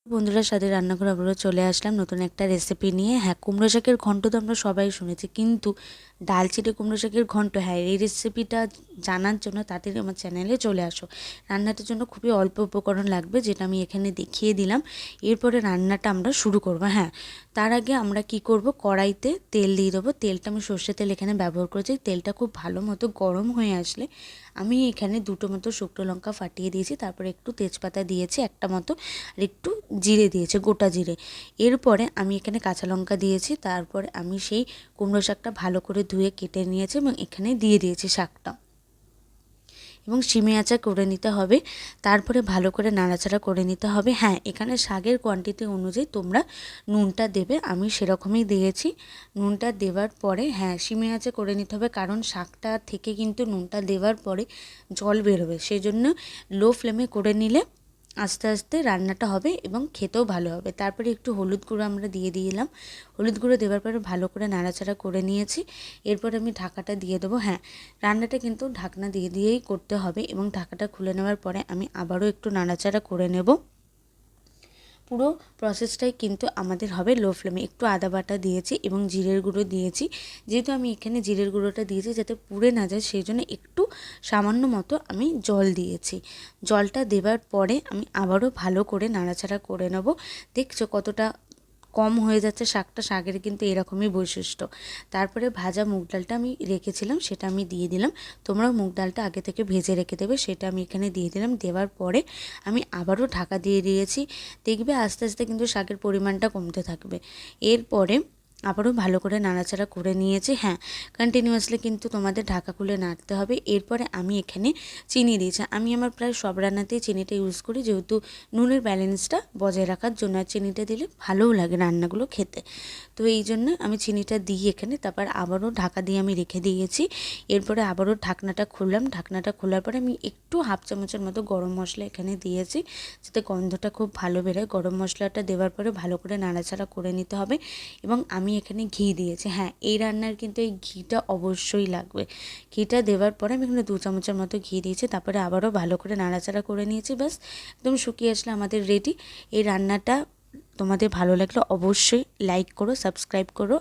বন্ধুরা সাথে রান্নাঘর আবারও চলে আসলাম নতুন একটা রেসিপি নিয়ে। হ্যাঁ, কুমড়ো শাকের ঘন্ট তো আমরা সবাই শুনেছি, কিন্তু ডালচিটে কুমড়ো শাকের ঘন্ট, হ্যাঁ, এই রেসিপিটা জানার জন্য তাড়াতাড়ি আমার চ্যানেলে চলে আসো। রান্নাটার জন্য খুবই অল্প উপকরণ লাগবে, যেটা আমি এখানে দেখিয়ে দিলাম। এরপরে রান্নাটা আমরা শুরু করবো। হ্যাঁ, তার আগে আমরা কি করব, কড়াইতে তেল দিয়ে দেবো। তেলটা আমি সর্ষে তেল এখানে ব্যবহার করেছি। তেলটা খুব ভালো মতো গরম হয়ে আসলে আমি এখানে দুটো মতো শুকনো লঙ্কা ফাটিয়ে দিয়েছি, তারপরে একটু তেজপাতা দিয়েছি একটা মতো, আর একটু জিরে দিয়েছে, গোটা জিরে। এরপরে আমি এখানে কাঁচা লঙ্কা দিয়েছি। তারপরে আমি সেই কুমড়ো শাকটা ভালো করে ধুয়ে কেটে নিয়েছি এবং এখানে দিয়ে দিয়েছি শাকটা, এবং সিমে আঁচা করে নিতে হবে। তারপরে ভালো করে নাড়াচাড়া করে নিতে হবে। হ্যাঁ, এখানে শাকের কোয়ান্টিটি অনুযায়ী তোমরা নুনটা দেবে, আমি সেরকমই দিয়েছি। নুনটা দেওয়ার পরে হ্যাঁ, সিমে আঁচে করে নিতে হবে, কারণ শাকটা থেকে কিন্তু নুনটা দেওয়ার পরে জল বেরোবে, সেই জন্য লো ফ্লেমে করে নিলে আস্তে আস্তে রান্নাটা হবে এবং খেতেও ভালো হবে। তারপরে একটু হলুদ গুঁড়ো আমরা দিয়ে দিলাম। হলুদ গুঁড়ো দেওয়ার পরে ভালো করে নাড়াচাড়া করে নিয়েছি। এরপর আমি ঢাকাটা দিয়ে দেবো। হ্যাঁ, রান্নাটা কিন্তু ঢাকনা দিয়ে দিয়েই করতে হবে, এবং ঢাকাটা খুলে নেওয়ার পরে আমি আবারও একটু নাড়াচাড়া করে নেব। পুরো প্রসেসটাই কিন্তু আমাদের হবে লো ফ্লেমে। একটু আদা বাটা দিয়েছি এবং জিরের গুঁড়ো দিয়েছি। যেহেতু আমি এখানে জিরের গুঁড়োটা দিয়েছি যাতে পুড়ে না যায়, সেই জন্য একটু সামান্য মতো আমি জল দিয়েছি। জলটা দেওয়ার পরে আমি আবারও ভালো করে নাড়াচাড়া করে নেব। দেখছো কতটা কম হয়ে যাচ্ছে শাকটা, শাকের কিন্তু এরকমই বৈশিষ্ট্য। তারপরে ভাজা মুগ ডালটা আমি রেখেছিলাম, সেটা আমি দিয়ে দিলাম। তোমরাও মুগ ডালটা আগে থেকে ভেজে রেখে দেবে, সেটা আমি এখানে দিয়ে দিলাম। দেওয়ার পরে আমি আবারও ঢাকা দিয়ে দিয়েছি। দেখবে আস্তে আস্তে কিন্তু শাকের পরিমাণটা কমতে থাকবে। এরপরে আবারও ভালো করে নাড়াচাড়া করে নিয়েছি। হ্যাঁ, কন্টিনিউয়াসলি কিন্তু তোমাদের ঢাকা খুলে নাড়তে হবে। এরপরে আমি এখানে চিনি দিয়েছি। আমি আমার প্রায় সব রান্নাতেই চিনিটা ইউজ করি, যেহেতু নুনের ব্যালেন্সটা বজায় রাখার জন্য। আর চিনিটা দিলে ভালোও লাগে রান্নাগুলো খেতে, তো এই জন্য আমি চিনিটা দিই এখানে। তারপর আবারও ঢাকা দিয়ে আমি রেখে দিয়েছি। এরপরে আবারও ঢাকনাটা খুললাম। ঢাকনাটা খোলার পরে আমি একটু হাফ চামচের মতো গরম মশলা এখানে দিয়েছি, যাতে গন্ধটা খুব ভালো বেরোয়। গরম মশলাটা দেওয়ার পরে ভালো করে নাড়াচাড়া করে নিতে হবে, এবং আমি এখানে ঘি দিয়েছি। হ্যাঁ, এই রান্নার কিন্তু এই ঘিটা অবশ্যই লাগবে। ঘিটা দেওয়ার পরে আমি এখানে 2 চামচের মতো ঘি দিয়েছি। তারপরে আবারও ভালো করে নাড়াচাড়া করে নিয়েছি। ব্যাস, একদম শুকিয়ে আসলে আমাদের রেডি। এই রান্নাটা তোমাদের ভালো লাগলে অবশ্যই লাইক করো, সাবস্ক্রাইব করো।